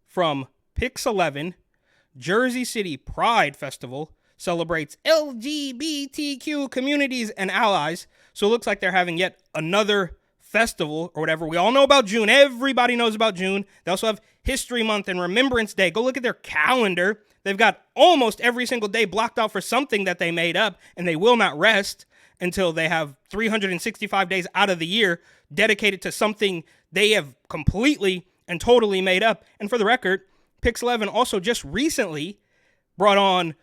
from Pix 11, Jersey City Pride Festival celebrates LGBTQ communities and allies. So it looks like they're having yet another festival or whatever. We all know about June. Everybody knows about June. They also have History Month and Remembrance Day. Go look at their calendar. They've got almost every single day blocked out for something that they made up, and they will not rest until they have 365 days out of the year dedicated to something they have completely and totally made up. And for the record, Pix 11 also just recently brought on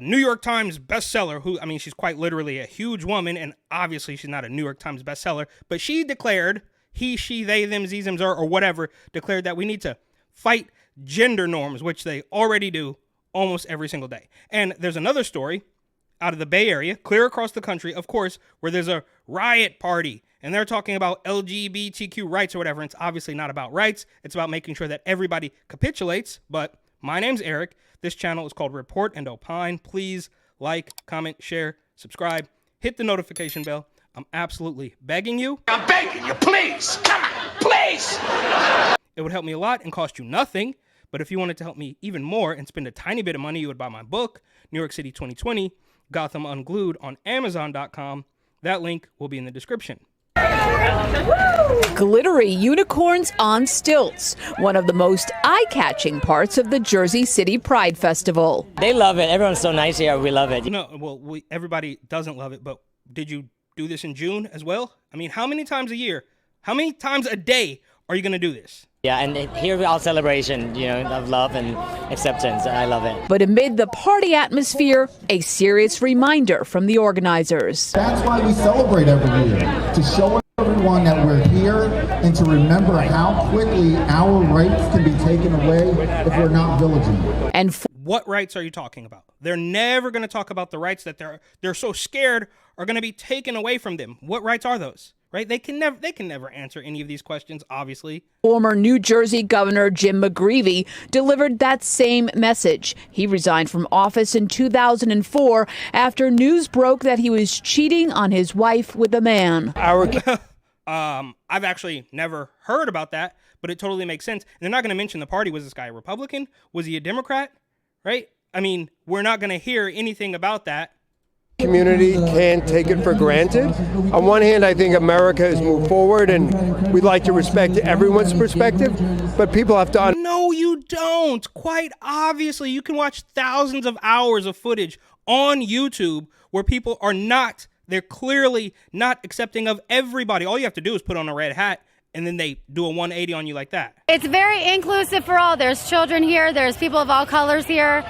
New York Times bestseller, who, I mean, she's quite literally a huge woman, and obviously she's not a New York Times bestseller, but she declared, he, she, they, them, zee, them, or whatever, declared that we need to fight gender norms, which they already do almost every single day. And there's another story out of the Bay Area, clear across the country, of course, where there's a riot party, and they're talking about LGBTQ rights or whatever, and it's obviously not about rights, it's about making sure that everybody capitulates. But my name's Eric. This channel is called Report and Opine. Please like, comment, share, subscribe, hit the notification bell. I'm absolutely begging you. I'm begging you, please. Come on, please. It would help me a lot and cost you nothing. But if you wanted to help me even more and spend a tiny bit of money, you would buy my book, New York City 2020, Gotham Unglued, on Amazon.com. That link will be in the description. Glittery unicorns on stilts, one of the most eye-catching parts of the Jersey City Pride Festival. They love it. Everyone's so nice here. We love it. No, well, everybody doesn't love it, but did you do this in June as well? I mean, how many times a year, how many times a day are you going to do this? Yeah, and here our celebration, of love and acceptance. I love it. But amid the party atmosphere, a serious reminder from the organizers. That's why we celebrate every year, to show everyone that we're here and to remember how quickly our rights can be taken away if we're not vigilant. And what rights are you talking about? They're never going to talk about the rights that they're so scared are going to be taken away from them. What rights are those? Right? They can never answer any of these questions, obviously. Former New Jersey Governor Jim McGreevey delivered that same message. He resigned from office in 2004 after news broke that he was cheating on his wife with a man. I've actually never heard about that, but it totally makes sense. And they're not going to mention the party. Was this guy a Republican? Was he a Democrat? Right? I mean, we're not going to hear anything about that. Community can't take it for granted. On one hand, I think America has moved forward and we'd like to respect everyone's perspective, but people have to... No, you don't. Quite obviously, you can watch thousands of hours of footage on YouTube where people are they're clearly not accepting of everybody. All you have to do is put on a red hat and then they do a 180 on you like that. It's very inclusive for all. There's children here. There's people of all colors here.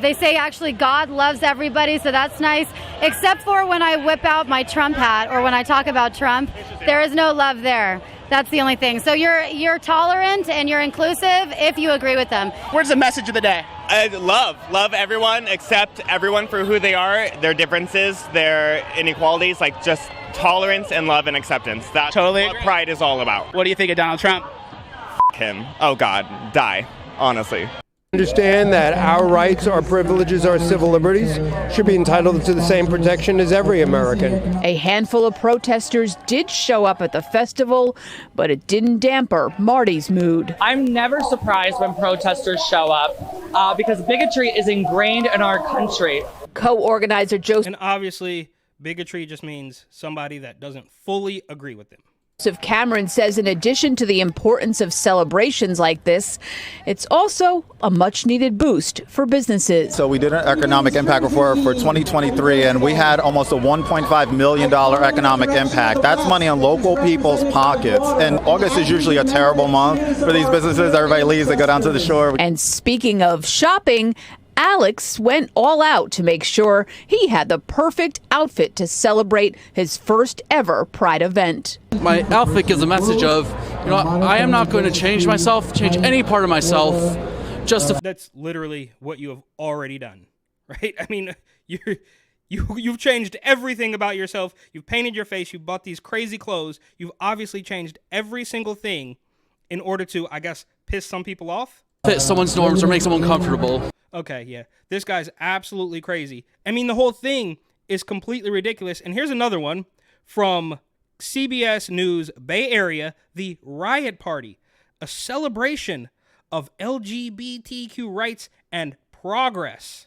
They say actually God loves everybody, so that's nice. Except for when I whip out my Trump hat or when I talk about Trump, there is no love there. That's the only thing. So you're tolerant and you're inclusive if you agree with them. Where's the message of the day? Love everyone, accept everyone for who they are, their differences, their inequalities, like just tolerance and love and acceptance. That's totally what pride is all about. What do you think of Donald Trump? Him. Oh God, die, honestly. Understand that our rights, our privileges, our civil liberties should be entitled to the same protection as every American. A handful of protesters did show up at the festival, but it didn't damper Marty's mood. I'm never surprised when protesters show up because bigotry is ingrained in our country. Co-organizer Joseph... And obviously, bigotry just means somebody that doesn't fully agree with them. Joseph Cameron says in addition to the importance of celebrations like this, it's also a much-needed boost for businesses. So we did an economic impact report for 2023, and we had almost a $1.5 million economic impact. That's money in local people's pockets. And August is usually a terrible month for these businesses. Everybody leaves, they go down to the shore. And speaking of shopping, Alex went all out to make sure he had the perfect outfit to celebrate his first ever Pride event. My outfit gives a message of, I am not going to change myself, change any part of myself, just to... That's literally what you have already done, right? I mean, you've changed everything about yourself. You've painted your face. You've bought these crazy clothes. You've obviously changed every single thing in order to, I guess, piss some people off. Fit someone's norms or make someone comfortable. Okay, yeah. This guy's absolutely crazy. I mean, the whole thing is completely ridiculous. And here's another one from CBS News Bay Area, the Riot Party, a celebration of LGBTQ rights and progress.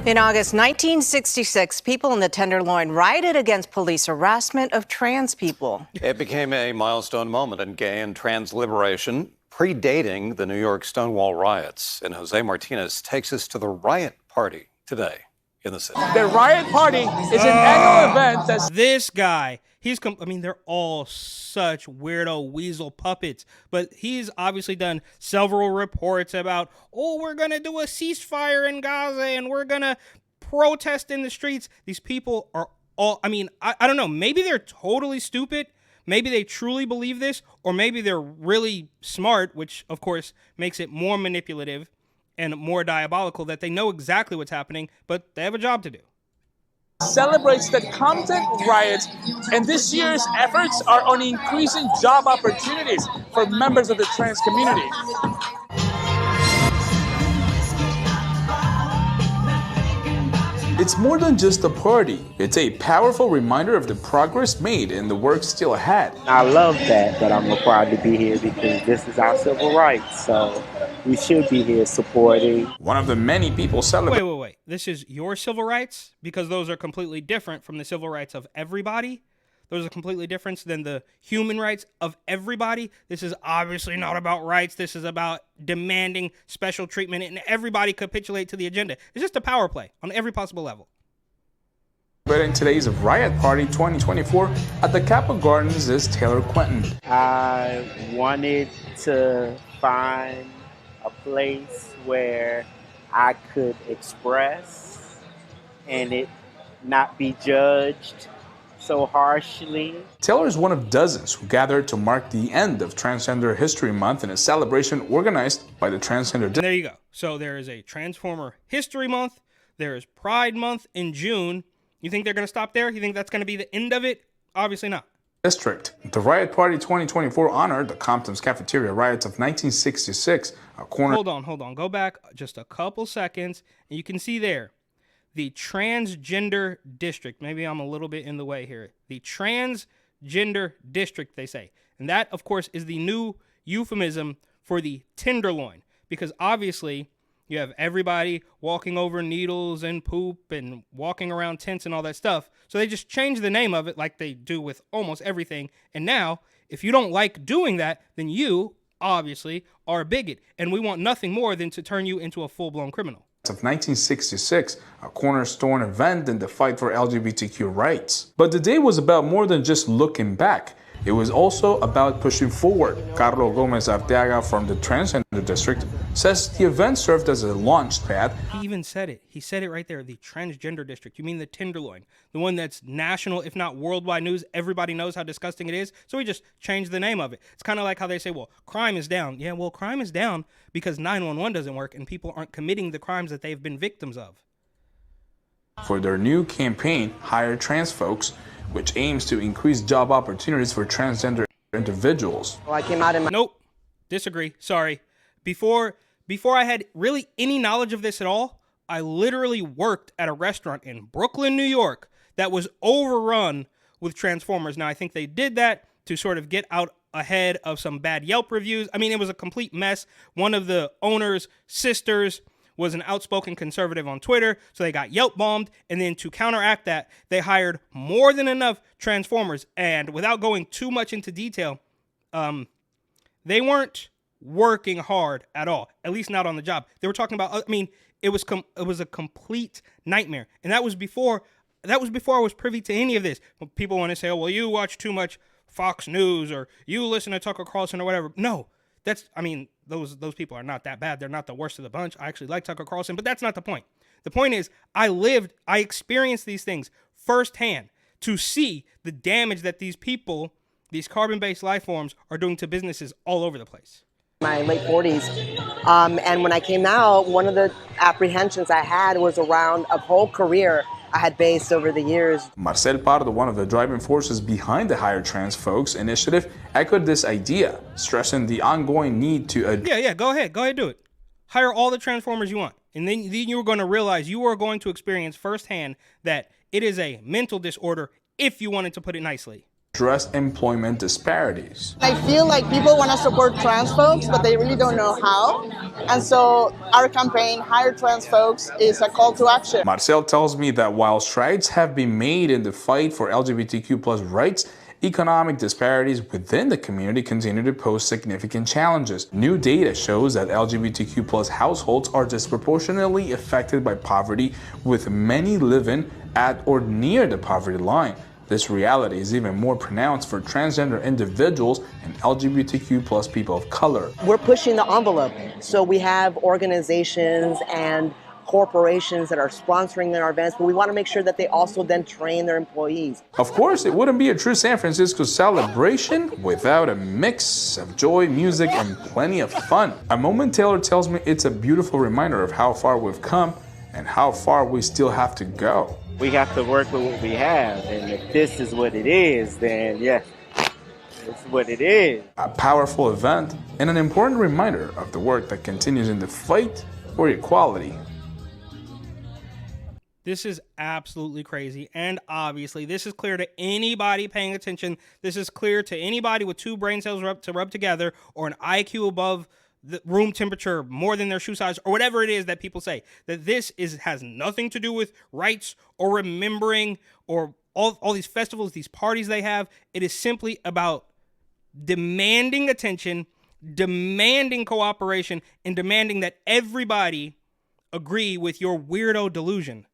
In August 1966, people in the Tenderloin rioted against police harassment of trans people. It became a milestone moment in gay and trans liberation, predating the New York Stonewall riots. And Jose Martinez takes us to the riot party today in the city. The riot party is an annual event that's... This guy, they're all such weirdo weasel puppets, but he's obviously done several reports about, we're going to do a ceasefire in Gaza and we're going to protest in the streets. These people are all, I don't know, maybe they're totally stupid. Maybe they truly believe this, or maybe they're really smart, which of course makes it more manipulative and more diabolical that they know exactly what's happening, but they have a job to do. Celebrates the Compton riots, and this year's efforts are on increasing job opportunities for members of the trans community. It's more than just a party. It's a powerful reminder of the progress made and the work still ahead. I love that, but I'm required to be here because this is our civil rights, so we should be here supporting. One of the many people celebrating. Wait. This is your civil rights? Because those are completely different from the civil rights of everybody. Those are completely different than the human rights of everybody. This is obviously not about rights. This is about demanding special treatment, and everybody capitulate to the agenda. It's just a power play on every possible level. But in today's Riot Party 2024 at the Capitol Gardens is Taylor Quentin. I wanted to find a place where I could express and it not be judged so harshly. Taylor is one of dozens who gathered to mark the end of Transgender History Month in a celebration organized by the Transgender And there you go. So there is a Transformer History Month. There is Pride Month in June. You think they're going to stop there? You think that's going to be the end of it? Obviously not. District. The Riot Party 2024 honored the Compton's cafeteria riots of 1966. Hold on. Go back just a couple seconds, and you can see there. The transgender district, maybe I'm a little bit in the way here. The transgender district, they say. And that, of course, is the new euphemism for the Tenderloin. Because obviously, you have everybody walking over needles and poop and walking around tents and all that stuff. So they just changed the name of it like they do with almost everything. And now, if you don't like doing that, then you, obviously, are a bigot. And we want nothing more than to turn you into a full-blown criminal. Of 1966, a cornerstone event in the fight for LGBTQ rights. But the day was about more than just looking back. It was also about pushing forward. Carlo Gomez Arteaga from the Transgender District says the event served as a launch pad. He even said it. He said it right there, the Transgender District. You mean the Tenderloin, the one that's national, if not worldwide news. Everybody knows how disgusting it is, so we just changed the name of it. It's kind of like how they say, well, crime is down. Yeah, well, crime is down because 911 doesn't work and people aren't committing the crimes that they've been victims of. For their new campaign, Hire Trans Folks, which aims to increase job opportunities for transgender individuals. Well, I came out in my... Nope. Disagree. Sorry. Before I had really any knowledge of this at all, I literally worked at a restaurant in Brooklyn, New York that was overrun with Transformers. Now, I think they did that to sort of get out ahead of some bad Yelp reviews. I mean, it was a complete mess. One of the owner's sisters was an outspoken conservative on Twitter, so they got Yelp bombed, and then to counteract that, they hired more than enough Transformers, and without going too much into detail, they weren't working hard at all, at least not on the job. They were talking about, it was a complete nightmare, and that was before I was privy to any of this. People want to say, oh, well, you watch too much Fox News, or you listen to Tucker Carlson, or whatever. No, those people are not that bad. They're not the worst of the bunch. I actually like Tucker Carlson, but that's not the point. The point is, I experienced these things firsthand to see the damage that these people, these carbon-based life forms, are doing to businesses all over the place. My late 40s. And when I came out, one of the apprehensions I had was around a whole career I had based over the years. Marcel Pardo, one of the driving forces behind the Hire Trans Folks initiative, echoed this idea, stressing the ongoing need to... Yeah, go ahead, do it. Hire all the Transformers you want. And then you're going to realize you are going to experience firsthand that it is a mental disorder, if you wanted to put it nicely. address employment disparities. I feel like people want to support trans folks, but they really don't know how. And so our campaign, Hire Trans Folks, is a call to action. Marcel tells me that while strides have been made in the fight for LGBTQ+ rights, economic disparities within the community continue to pose significant challenges. New data shows that LGBTQ+ households are disproportionately affected by poverty, with many living at or near the poverty line. This reality is even more pronounced for transgender individuals and LGBTQ+ people of color. We're pushing the envelope. So we have organizations and corporations that are sponsoring their events, but we want to make sure that they also then train their employees. Of course, it wouldn't be a true San Francisco celebration without a mix of joy, music, and plenty of fun. A moment Taylor tells me it's a beautiful reminder of how far we've come and how far we still have to go. We have to work with what we have, and if this is what it is, then yes, it's what it is. A powerful event and an important reminder of the work that continues in the fight for equality. This is absolutely crazy. And obviously, this is clear to anybody paying attention. This is clear to anybody with two brain cells rub together, or an IQ above the room temperature more than their shoe size, or whatever it is that people say, that this has nothing to do with rights or remembering or all these festivals, these parties they have. It is simply about demanding attention, demanding cooperation, and demanding that everybody agree with your weirdo delusion.